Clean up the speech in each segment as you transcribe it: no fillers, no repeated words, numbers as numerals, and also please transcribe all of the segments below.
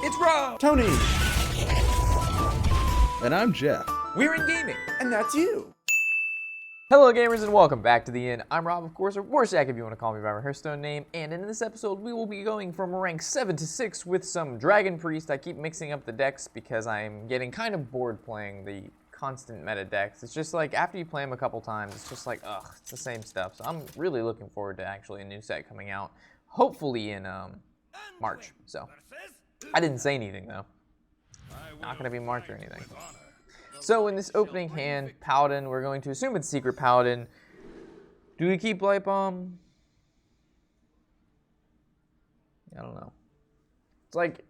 It's Rob! Tony! And I'm Jeff. We're in gaming. And that's you. Hello gamers and welcome back to the Inn. I'm Rob, of course, or Warshack if you want to call me by my Hearthstone name, and in this episode we will be going from rank 7 to 6 with some Dragon Priest. I keep mixing up the decks because I'm getting kind of bored playing the constant meta decks. It's just like, after you play them a couple times, it's just like, ugh, it's the same stuff. So I'm really looking forward to actually a new set coming out, hopefully in March. So, I didn't say anything though. Not gonna be March or anything. So in this opening hand, Paladin, we're going to assume it's Secret Paladin. Do we keep Light Bomb? I don't know. It's like,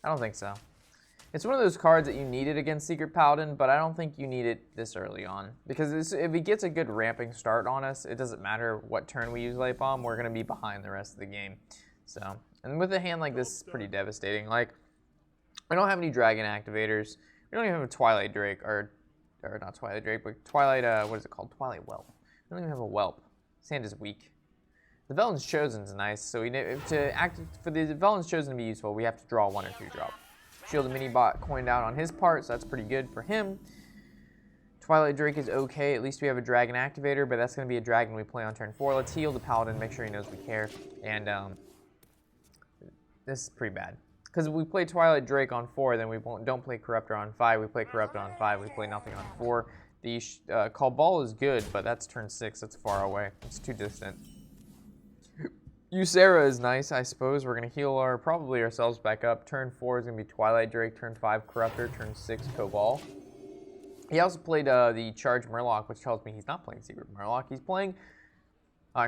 I don't think so. It's one of those cards that you need it against Secret Paladin, but I don't think you need it this early on. Because if he gets a good ramping start on us, it doesn't matter what turn we use Light Bomb, we're going to be behind the rest of the game. So, and with a hand like this, it's pretty devastating. Like, I don't have any Dragon Activators. We don't even have a Twilight Drake, or not Twilight Drake, but Twilight, what is it called? Twilight Whelp. We don't even have a Whelp. This hand is weak. The Velen's Chosen is nice, so for the Velen's Chosen to be useful, we have to draw 1 or 2 drop. Shield the Mini-Bot coined out on his part, so that's pretty good for him. Twilight Drake is okay, at least we have a Dragon Activator, but that's going to be a Dragon we play on turn 4. Let's heal the Paladin, make sure he knows we care, and this is pretty bad. Because we play Twilight Drake on 4, then we don't play Corruptor on 5. We play Corruptor on 5. We play nothing on 4. The Cabal is good, but that's turn 6. That's far away. It's too distant. Ysera is nice, I suppose. We're going to heal probably ourselves back up. Turn 4 is going to be Twilight Drake. Turn 5, Corruptor. Turn 6, Cabal. He also played the Charge Murloc, which tells me he's not playing Secret Murloc. He's playing...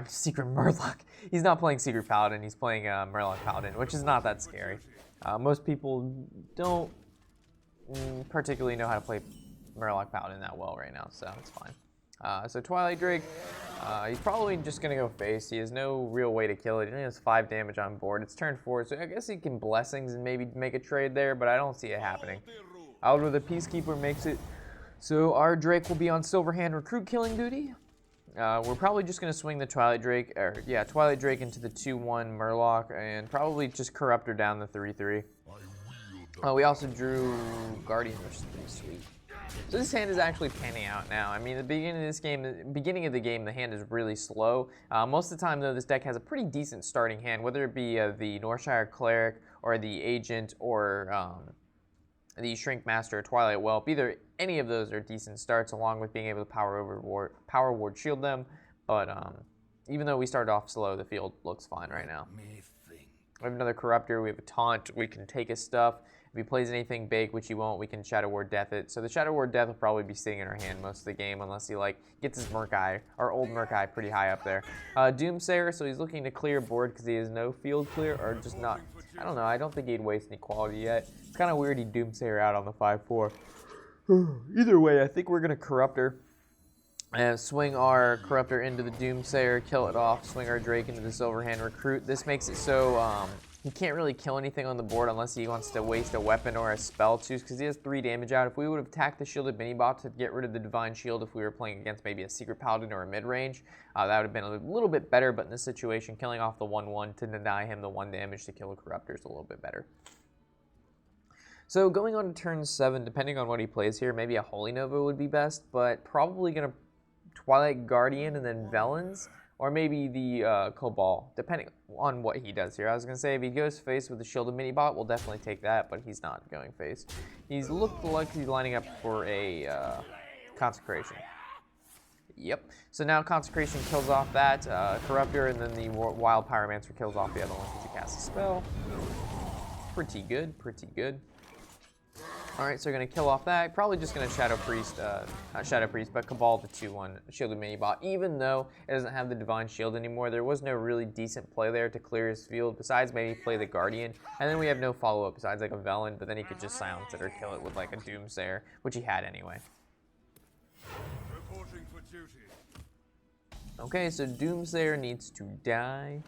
Secret Murloc. He's not playing Secret Paladin. He's playing Murloc Paladin, which is not that scary. Most people don't particularly know how to play Murloc Paladin that well right now, so it's fine. So Twilight Drake, he's probably just going to go face. He has no real way to kill it. He only has 5 damage on board. It's turn 4, so I guess he can Blessings and maybe make a trade there, but I don't see it happening. However, the Peacekeeper makes it so our Drake will be on Silverhand recruit killing duty. We're probably just going to swing the Twilight Drake, Twilight Drake into the 2-1 Murloc, and probably just Corruptor down the 3-3. We also drew Guardian, which is pretty sweet. So this hand is actually panning out now. I mean, the beginning of the game, the hand is really slow. Most of the time, though, this deck has a pretty decent starting hand, whether it be the Northshire Cleric, or the Agent, or the Shrink Master or Twilight Whelp. Any of those are decent starts, along with being able to Power Ward Shield them. But even though we started off slow, the field looks fine right now. We have another Corruptor, we have a Taunt, we can take his stuff. If he plays anything big, which he won't, we can Shadow Ward Death it. So the Shadow Ward Death will probably be sitting in our hand most of the game, unless he gets his Murk-Eye, our old Murk-Eye, pretty high up there. Doomsayer, so he's looking to clear board because he has no field clear, or just not. I don't know, I don't think he'd waste any quality yet. It's kind of weird he Doomsayer out on the 5-4. Either way, I think we're going to Corruptor. And swing our Corruptor into the Doomsayer, kill it off, swing our Drake into the Silverhand Recruit. This makes it so he can't really kill anything on the board unless he wants to waste a weapon or a spell too, because he has 3 damage out. If we would have attacked the Shielded Mini-Bot to get rid of the Divine Shield if we were playing against maybe a Secret Paladin or a mid-range, that would have been a little bit better, but in this situation, killing off the 1-1 to deny him the 1 damage to kill a Corruptor is a little bit better. So going on to turn 7, depending on what he plays here, maybe a Holy Nova would be best, but probably going to Twilight Guardian and then Velen's, or maybe the Cabal, depending on what he does here. I was going to say, if he goes face with the Shielded Mini-Bot, we'll definitely take that, but he's not going face. He's looked like he's lining up for a Consecration. Yep. So now Consecration kills off that Corruptor, and then the Wild Pyromancer kills off the other one because he casts a spell. Pretty good, pretty good. Alright, so we're going to kill off that. Probably just going to Shadow Priest, not Shadow Priest, but Cabal the 2-1 Shielded Mini-Bot. Even though it doesn't have the Divine Shield anymore, there was no really decent play there to clear his field, besides maybe play the Guardian. And then we have no follow-up besides like a Velen, but then he could just silence it or kill it with like a Doomsayer, which he had anyway. Reporting for duty. Okay, so Doomsayer needs to die.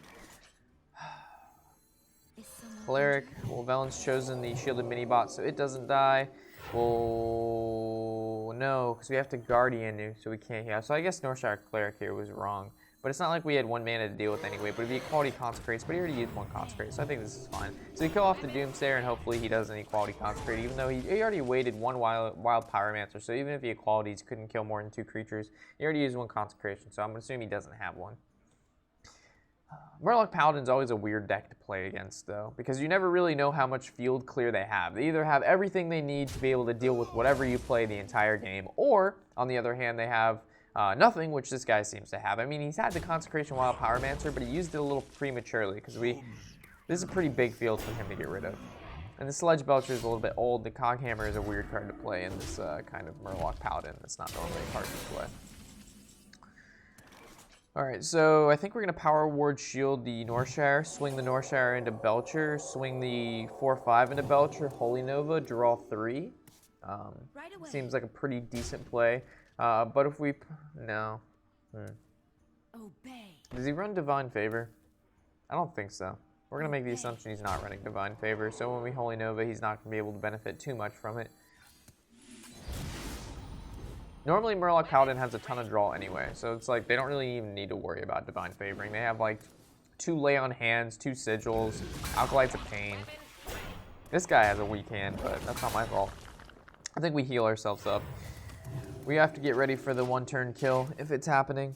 Cleric, well, Velen's chosen the Shielded Mini-Bot, so it doesn't die. Well, no, because we have to Guardian, so we can't. Yeah, so I guess Northshire Cleric here was wrong. But it's not like we had 1 mana to deal with anyway. But if he quality consecrates, but he already used 1 consecrate, so I think this is fine. So we kill off the Doomsayer, and hopefully he doesn't equality consecrate, even though he already waited 1 wild Pyromancer. So even if he equalities, couldn't kill more than 2 creatures. He already used 1 consecration, so I'm assuming he doesn't have 1. Murloc Paladin's always a weird deck to play against, though, because you never really know how much field clear they have. They either have everything they need to be able to deal with whatever you play the entire game, or, on the other hand, they have nothing, which this guy seems to have. I mean, he's had the Consecration Wild Pyromancer, but he used it a little prematurely, because this is a pretty big field for him to get rid of. And the Sledge Belcher is a little bit old. The Coghammer is a weird card to play in this kind of Murloc Paladin. It's not normally a card to play. Alright, so I think we're going to Power Ward Shield the Northshire, swing the Northshire into Belcher, swing the 4/5 into Belcher, Holy Nova, draw 3. Seems like a pretty decent play. But if we... No. Does he run Divine Favor? I don't think so. We're going to make the assumption he's not running Divine Favor, so when we Holy Nova, he's not going to be able to benefit too much from it. Normally, Murloc Paladin has a ton of draw anyway, so it's like they don't really even need to worry about Divine Favoring. They have like 2 Lay on Hands, 2 Sigils, Alkalites of Pain. This guy has a weak hand, but that's not my fault. I think we heal ourselves up. We have to get ready for the 1-turn kill if it's happening.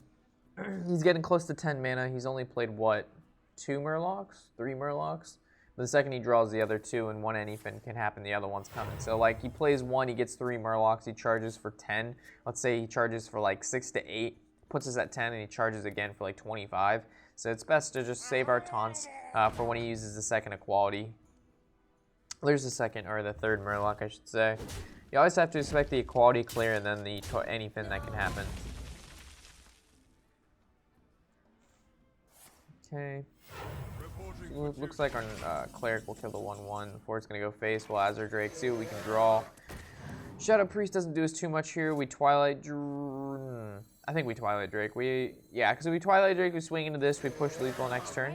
He's getting close to 10 mana. He's only played, what, 2 Murlocs? 3 Murlocs? But the second he draws the other 2 and 1 anything can happen, the other one's coming. So like he plays 1, he gets 3 Murlocs, he charges for 10. Let's say he charges for like 6 to 8, puts us at 10, and he charges again for like 25. So it's best to just save our taunts for when he uses the second equality. There's the second, or the third Murloc, I should say. You always have to expect the equality clear and then the anything that can happen. Okay. Looks like our Cleric will kill the 1/1 before it's going to go face. We'll Azure Drake, see what we can draw. Shadow Priest doesn't do us too much here. We Twilight Drake. I think we Twilight Drake. Yeah, because if we Twilight Drake, we swing into this, we push lethal next turn.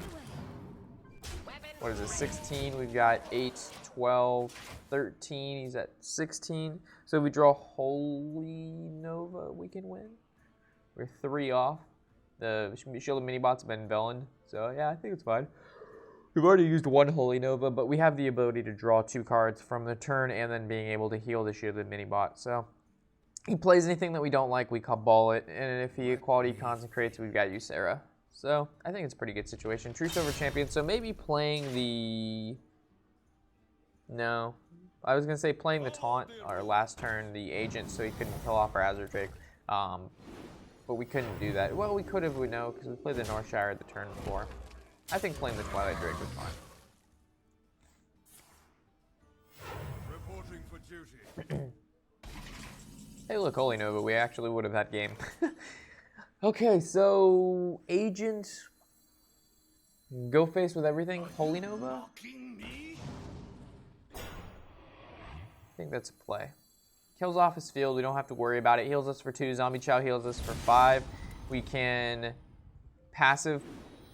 What is it, 16? We've got 8, 12, 13. He's at 16. So if we draw Holy Nova, we can win. We're 3 off. The Shield of Minibots have been villained. So yeah, I think it's fine. We've already used 1 Holy Nova, but we have the ability to draw 2 cards from the turn and then being able to heal the Shielded Minibot. So he plays anything that we don't like, we Cabal it. And if he equality consecrates, we've got Ysera. So I think it's a pretty good situation. Truce over Champion. So maybe playing the... No. I was going to say playing the Taunt, our last turn, the Agent, so he couldn't kill off our Azure Drake. But we couldn't do that. Well, we could have, we know, because we played the Northshire the turn before. I think playing the Twilight Drake was fine. Reporting for duty. Hey, look, Holy Nova. We actually would have had game. Okay, so Agent. Go face with everything. Holy Nova? I think that's a play. Kills off his field. We don't have to worry about it. Heals us for 2. Zombie Chow heals us for 5. We can passive,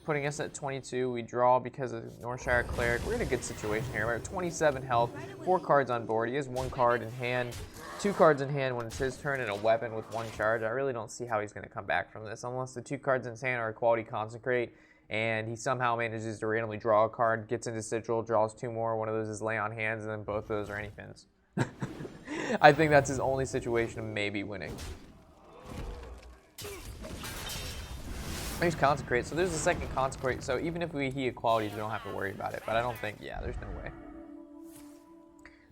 putting us at 22. We draw because of Northshire Cleric. We're in a good situation here. We're at 27 health, 4 cards on board. He has 1 card in hand, 2 cards in hand when it's his turn, and a weapon with 1 charge. I really don't see how he's going to come back from this unless the 2 cards in his hand are Equality Consecrate, and he somehow manages to randomly draw a card, gets into Sigil, draws 2 more. One of those is Lay on Hands, and then both of those are anythings. I think that's his only situation of maybe winning. He's Consecrate, so there's a second Consecrate, so even if he equalities, we don't have to worry about it, but I don't think, yeah, there's no way.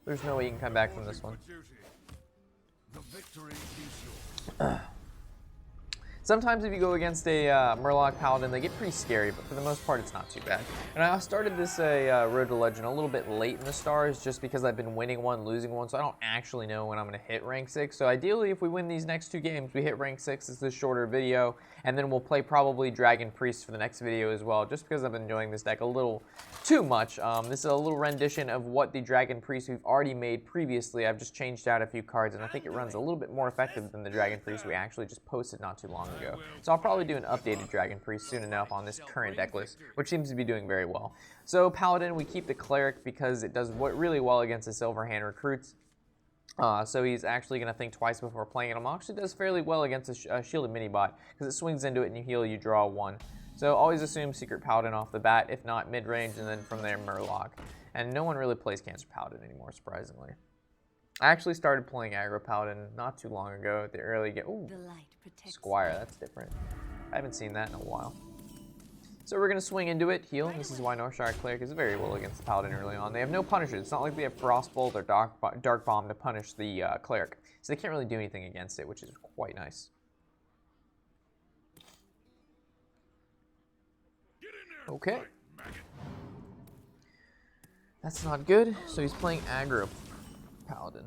There's no way you can come back from this one. Sometimes if you go against a Murloc Paladin, they get pretty scary, but for the most part, it's not too bad. And I started this Road to Legend a little bit late in the stars, just because I've been winning 1, losing 1, so I don't actually know when I'm going to hit rank 6. So ideally, if we win these next 2 games, we hit rank 6. It's this shorter video, and then we'll play probably Dragon Priest for the next video as well, just because I've been enjoying this deck a little too much. This is a little rendition of what the Dragon Priest we've already made previously. I've just changed out a few cards, and I think it runs a little bit more effective than the Dragon Priest we actually just posted not too long ago. So I'll probably do an updated Dragon Priest soon enough on this current deck list, which seems to be doing very well. So Paladin, we keep the Cleric because it does really well against the Silverhand recruits. So he's actually going to think twice before playing it. Actually does fairly well against a shielded mini-bot because it swings into it and you heal, you draw 1. So always assume Secret Paladin off the bat, if not mid-range, and then from there Murloc. And no one really plays Cancer Paladin anymore, surprisingly. I actually started playing Aggro Paladin not too long ago at the early game. Ooh, Squire, that's different. I haven't seen that in a while. So we're going to swing into it, heal. This is why Warshack Cleric is very well against the Paladin early on. They have no punishers. It's not like they have Frostbolt or Dark Bomb to punish the Cleric. So they can't really do anything against it, which is quite nice. Okay. That's not good. So he's playing Aggro Paladin.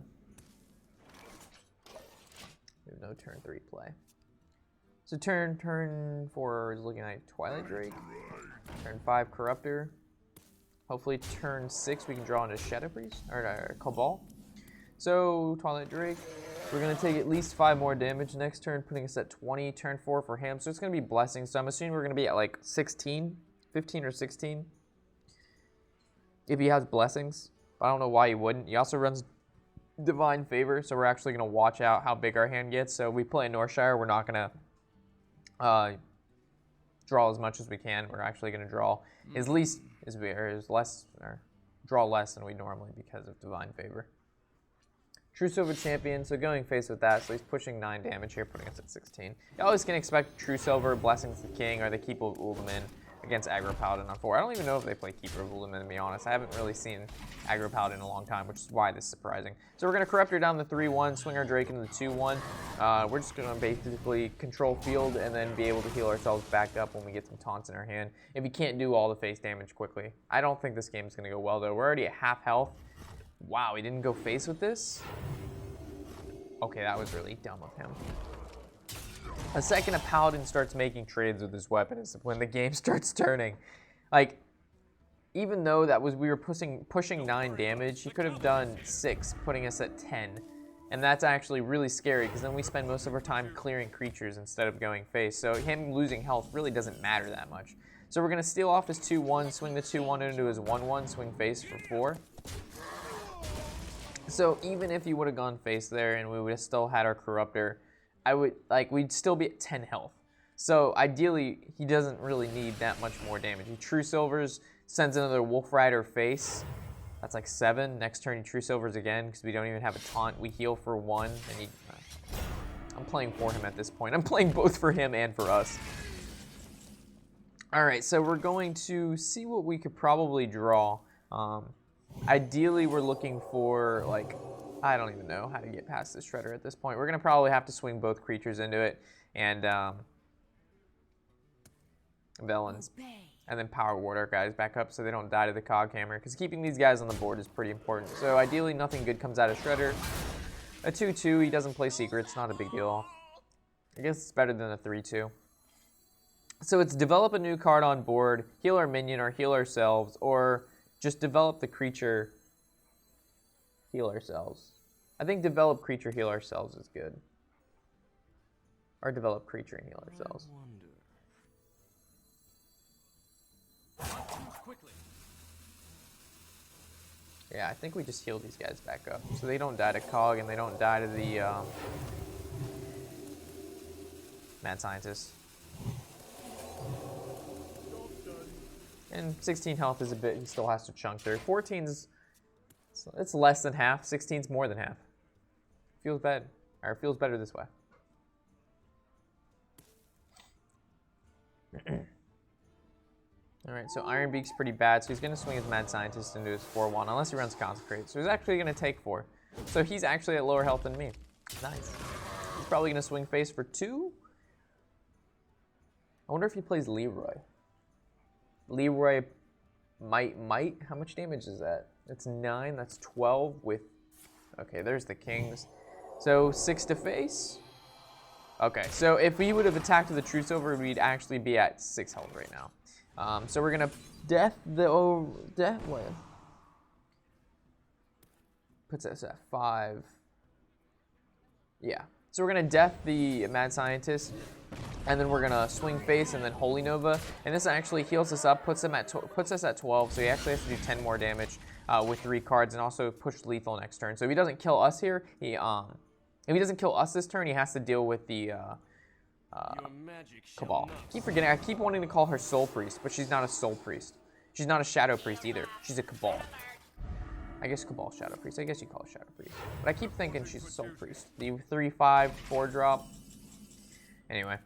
We have no turn 3 play. So turn 4 is looking like Twilight Drake. Turn 5 Corruptor. Hopefully turn 6 we can draw into Shadow Priest or Cabal. So Twilight Drake. We're gonna take at least 5 more damage next turn, putting us at 20. Turn 4 for him. So it's gonna be Blessings. So I'm assuming we're gonna be at like 16, 15 or 16. If he has Blessings. I don't know why he wouldn't. He also runs Divine Favor, so we're actually gonna watch out how big our hand gets. So we play Northshire, we're not gonna draw as much as we can. We're actually going to draw draw less than we normally because of Divine Favor. True Silver Champion, so going face with that, so he's pushing 9 damage here, putting us at 16. You always can expect True Silver, Blessings the King, or the Keep of Uldaman against Aggro Paladin on 4. I don't even know if they play Keeper of Uldaman, to be honest. I haven't really seen Aggro Paladin in a long time, which is why this is surprising. So we're going to Corrupt her down the 3-1, swing our Drake into the 2-1. We're just going to basically control field and then be able to heal ourselves back up when we get some taunts in our hand. If you can't do all the face damage quickly. I don't think this game is going to go well, though. We're already at half health. Wow, he didn't go face with this? Okay, that was really dumb of him. The second a Paladin starts making trades with his weapon is when the game starts turning. Like, even though we were pushing 9 damage, he could have done 6, putting us at 10. And that's actually really scary, because then we spend most of our time clearing creatures instead of going face. So him losing health really doesn't matter that much. So we're going to steal off his 2-1, swing the 2-1 into his 1-1, swing face for 4. So even if he would have gone face there and we would have still had our Corruptor, we'd still be at 10 health. So ideally, he doesn't really need that much more damage. He True Silvers, sends another Wolf Rider face. That's like 7. Next turn he True Silvers again because we don't even have a taunt. We heal for 1. And I'm playing for him at this point. I'm playing both for him and for us. All right, so we're going to see what we could probably draw. Ideally, we're looking for, like, I don't even know how to get past this Shredder at this point. We're going to probably have to swing both creatures into it and Velens. And then power ward our guys back up so they don't die to the Cog Hammer, because keeping these guys on the board is pretty important. So ideally, nothing good comes out of Shredder. A 2-2, he doesn't play Secrets, not a big deal. I guess it's better than a 3-2. So it's develop a new card on board, heal our minion, or heal ourselves, or just develop the creature, heal ourselves. I think develop creature, heal ourselves is good. Or develop creature and heal ourselves. Yeah, I think we just heal these guys back up. So they don't die to Cog and they don't die to the Mad Scientist. And 16 health is a bit, he still has to chunk there. 14's, it's less than half. 16's more than half. Feels bad, or feels better this way. All right, so Iron Beak's pretty bad, so he's going to swing his Mad Scientist into his 4-1, unless he runs Consecrate. So he's actually going to take 4. So he's actually at lower health than me. Nice. He's probably going to swing face for 2. I wonder if he plays Leroy. Leroy might. How much damage is that? That's 9. That's 12 with... Okay, there's the Kings. So 6 to face. Okay, so if we would have attacked with the True Silver, we'd actually be at 6 health right now. So we're gonna death land. Puts us at 5. Yeah. So we're gonna death the Mad Scientist, and then we're gonna swing face and then Holy Nova, and this actually heals us up, puts us at 12. So he actually has to do 10 more damage with 3 cards and also push lethal next turn. So if he doesn't kill us here, if he doesn't kill us this turn, he has to deal with the Cabal. I keep wanting to call her Soul Priest, but she's not a Soul Priest. She's not a Shadow Priest either. She's a Cabal. I guess Cabal Shadow Priest. I guess you call it Shadow Priest. But I keep thinking she's a Soul Priest. The 3/5 4-drop. Anyway.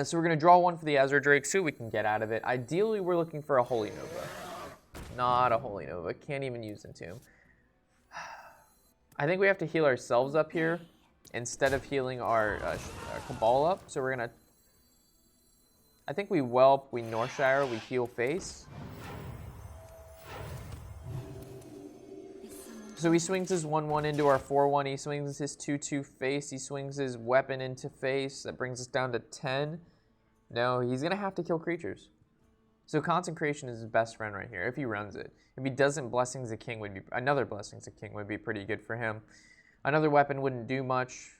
So we're going to draw one for the Azure Drake, see what we can get out of it. Ideally, we're looking for a Holy Nova. Not a Holy Nova. Can't even use Entomb. I think we have to heal ourselves up here instead of healing our Cabal up. So we're going to... I think we Whelp, we Northshire, we heal face. So he swings his 1/1 into our 4/1. He swings his 2/2 face. He swings his weapon into face. That brings us down to 10. No, he's going to have to kill creatures. So Consecration is his best friend right here, if he runs it. If he doesn't, Blessings of King would be... Another Blessings of King would be pretty good for him. Another weapon wouldn't do much.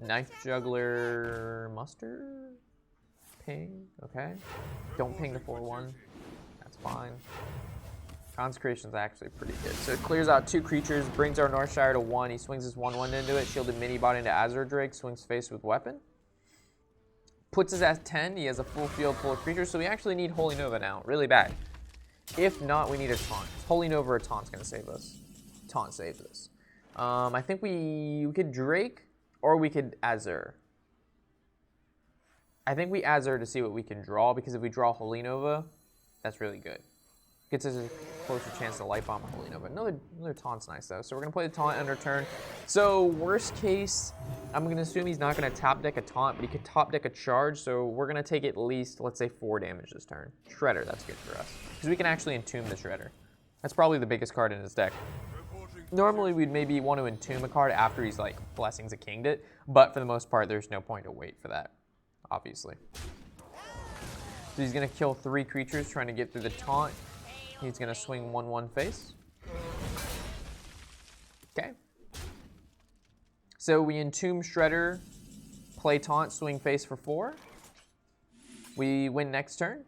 Knife Juggler... Muster? Ping? Okay. Don't ping the 4/1. That's fine. Consecration is actually pretty good. So it clears out 2 creatures, brings our Northshire to 1. He swings his 1/1 into it, shielded mini-bot into Azure Drake, swings face with weapon. Puts us at 10. He has a full field full of creatures, so we actually need Holy Nova now, really bad. If not, we need a Taunt. Holy Nova or Taunt's going to save us. Taunt saves us. I think we could Drake, or we could Azure. I think we Azure to see what we can draw, because if we draw Holy Nova, that's really good. Gets us a closer chance to Light Bomb Holy Nova. Another Taunt's nice, though. So we're going to play the Taunt under turn. So worst case, I'm going to assume he's not going to top deck a Taunt, but he could top deck a Charge. So we're going to take at least, let's say, 4 damage this turn. Shredder, that's good for us. Because we can actually Entomb the Shredder. That's probably the biggest card in his deck. Normally, we'd maybe want to Entomb a card after he's, like, Blessings of King'd it. But for the most part, there's no point to wait for that, obviously. So he's going to kill 3 creatures trying to get through the Taunt. He's going to swing 1/1 face. Okay. So we Entomb Shredder, play Taunt, swing face for 4. We win next turn.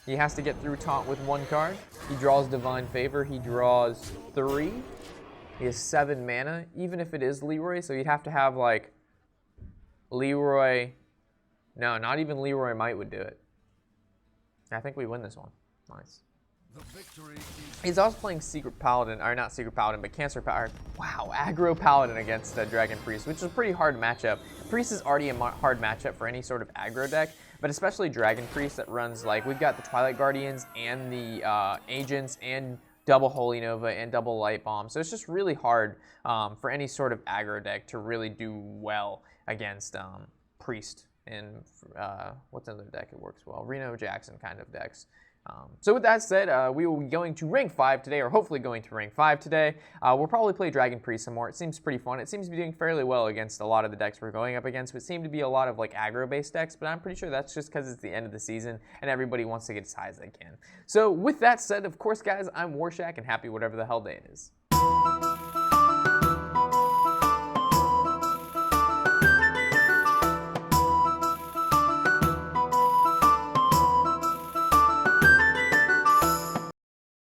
He has to get through Taunt with 1 card. He draws Divine Favor. He draws 3. He has 7 mana, even if it is Leroy. So you'd have to have, like, Leroy. No, not even Leroy Might would do it. I think we win this one. Nice. He's also playing Secret Paladin, or not Secret Paladin, but Cancer Power. Wow, Aggro Paladin against Dragon Priest, which is a pretty hard matchup. Priest is already a hard matchup for any sort of aggro deck, but especially Dragon Priest that runs, like, we've got the Twilight Guardians and the Agents and double Holy Nova and double Light Bomb. So it's just really hard for any sort of aggro deck to really do well against Priest. And what's another deck that works well? Reno Jackson kind of decks. So with that said, we will be going to rank 5 today, or hopefully going to rank 5 today. We'll probably play Dragon Priest some more. It seems pretty fun. It seems to be doing fairly well against a lot of the decks we're going up against, but seem to be a lot of like aggro-based decks, but I'm pretty sure that's just because it's the end of the season and everybody wants to get as high as they can. So with that said, of course, guys, I'm Warshack and happy whatever the hell day it is.